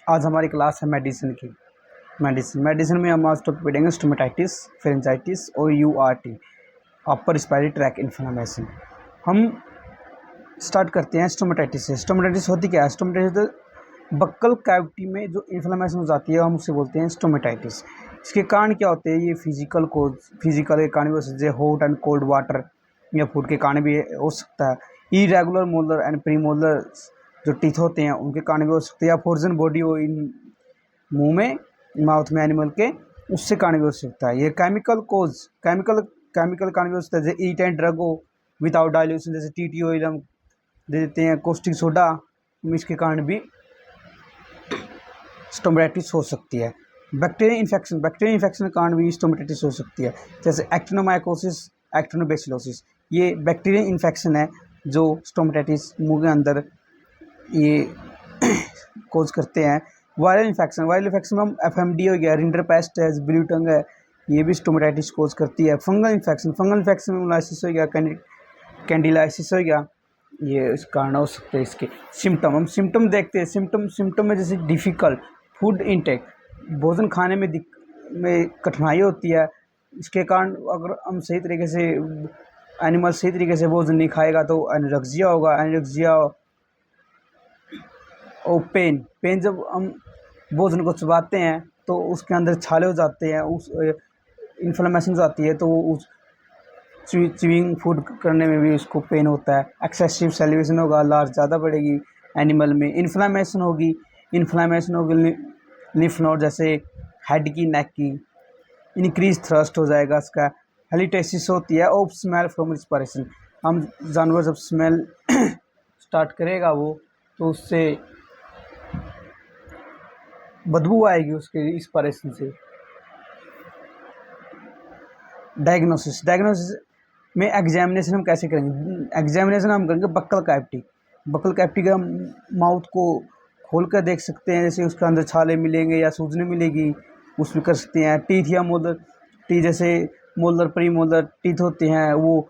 आज हमारी क्लास है मेडिसिन की। मेडिसिन में हम आज टॉपिक पढ़ेंगे स्टोमेटाइटिस, फेरेंजाइटिस और URT, upper respiratory track inflammation. हम स्टार्ट करते हैं स्टोमेटाइटिस से। स्टोमेटाइटिस होती क्या है? स्टोमेटाइटिस बक्कल कैविटी में जो इन्फ्लेमेशन हो जाती है हम उसे बोलते हैं स्टोमेटाइटिस। इसके कारण क्या होते हैं? ये फिजिकल के कारण भी हो सकते हैं, हॉट एंड कोल्ड वाटर या फूड के कारण भी हो सकता है। इरेगुलर मोलर एंड प्रीमोलर जो टीथ होते हैं उनके कारण भी हो सकते हैं, या फोर्जन बॉडी हो इन मुंह में, माउथ में एनिमल के, उससे कारण भी हो सकता है। ये केमिकल कारण भी हो सकता है, जैसे ईट एंड ड्रग हो विदाउट डाइल्यूशन, जैसे TT ऑयल हम दे देते हैं, कोस्टिक सोडा, इसके कारण भी स्टोमेटाइटिस हो सकती है। बैक्टीरियल इन्फेक्शन के कारण भी स्टोमेटाइटिस हो सकती है, जैसे एक्टिनोमाइकोसिस, एक्टिनोबैसिलोसिस। ये बैक्टीरियल इन्फेक्शन है जो स्टोमेटाइटिस मुंह के अंदर ये कोज करते हैं। वायरल इन्फेक्शन में हम FMD हो गया, रिंडरपेस्ट है, ब्लू टंग है, ये भी स्टोमेटाइटिस कोज करती है। फंगल इन्फेक्शन में मोलाइसिस हो गया, कैंडिलाइसिस हो गया, ये इस कारण हो सकते हैं। इसके हम सिम्टम देखते हैं। सिम्टम में जैसे डिफ़िकल्ट फूड इनटेक, भोजन खाने में कठिनाई होती है। इसके कारण अगर हम एनिमल सही तरीके से भोजन नहीं खाएगा तो एनोरेक्सिया होगा। और पेन जब हम भोजन को चबाते हैं तो उसके अंदर छाले हो जाते हैं, उस इन्फ्लेमेशन हो जाती है, तो उस च्यूइंग फूड करने में भी उसको पेन होता है। एक्सेसिव सैलिवेशन होगा, लार ज़्यादा बढ़ेगी एनिमल में। इन्फ्लेमेशन होगी लिम्फ नोड, जैसे हेड की, नेक की। इंक्रीज थ्रस्ट हो जाएगा इसका। हेलिटेसिस होती है। और स्मेल फ्रॉम रिस्पायरेशन, हम जानवर जब स्मेल स्टार्ट करेगा वो, तो उससे बदबू आएगी उसके रिस्पायरेशन से। डायग्नोसिस में एग्जामिनेशन हम कैसे करेंगे? एग्जामिनेशन हम करेंगे बक्कल कैविटी का माउथ को खोल कर देख सकते हैं, जैसे उसके अंदर छाले मिलेंगे या सूजने मिलेगी, उसमें कर सकते हैं। टीथ या मोलर टीथ, जैसे मोलर प्रीमोलर टीथ होते हैं वो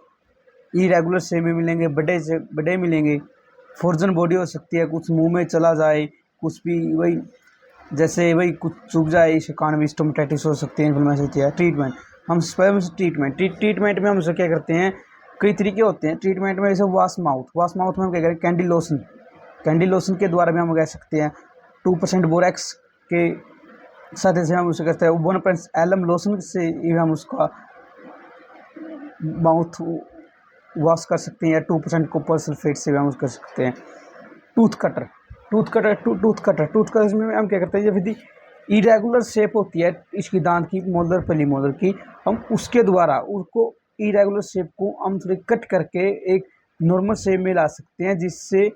इरेगुलर शेप में मिलेंगे, बड़े मिलेंगे। फोर्जन बॉडी हो सकती है, कुछ मुंह में चला जाए, कुछ भी वही कुछ चुभ जाए, इस कारण भी स्टोमेटाइटिस हो सकती है, इन्फ्लेमेशन होती है। ट्रीटमेंट में हम उसे क्या करते हैं? कई तरीके होते हैं ट्रीटमेंट में, जैसे वॉश माउथ में हम क्या करें? कैंडी लोशन के द्वारा भी हम कह सकते हैं। 2% बोरेक्स के साथ जैसे हम उसे कहते हैं। 1% एलम लोशन से ही हम उसका माउथ वॉश कर सकते हैं, या 2% कॉपर सल्फेट से भी हम कर सकते हैं। टूथ कटर में हम क्या करते हैं? जब यदि इरेगुलर शेप होती है इसकी दांत की, मोलर प्रीमोलर की, हम उसके द्वारा उसको इरेगुलर शेप को हम थोड़ी कट करके एक नॉर्मल शेप में ला सकते हैं, जिससे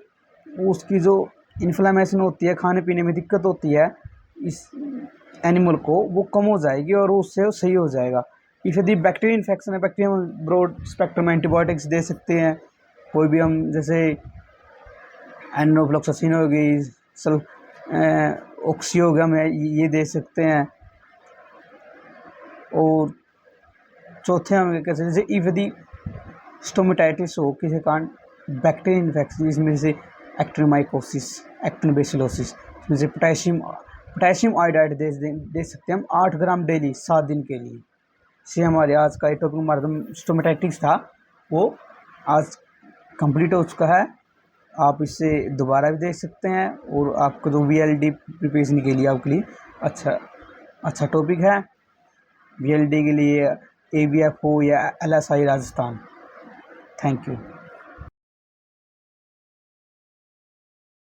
उसकी जो इन्फ्लेमेशन होती है, खाने पीने में दिक्कत होती है इस एनिमल को, वो कम हो जाएगी और उससे सही हो जाएगा। इफ यदि बैक्टीरियल इन्फेक्शन है, हम ब्रॉड स्पेक्ट्रम एंटीबायोटिक्स दे सकते हैं। कोई भी हम जैसे एनोफ्लॉक्सासिन हो गई, ऑक्सीओगम है, ये दे सकते हैं। और चौथे हम कह सकते हैं, जैसे यदि स्टोमेटाइटिस हो किसी कारण बैक्टीरियल इन्फेक्शन, जिसमें से एक्टिनोमाइकोसिस, एक्टिनोबैसिलोसिस, इसमें से पोटेशियम आयोडाइड दे सकते हैं हम 8 ग्राम डेली 7 दिन के लिए। से हमारे आज का टॉपिक हमारा स्टोमेटाइटिस था, वो आज कंप्लीट हो चुका है। आप इससे दोबारा भी देख सकते हैं, और आपको जो VLD प्रिपरेशन के लिए आपके लिए अच्छा टॉपिक है। VLD के लिए ABF हो या LSI राजस्थान। Thank you.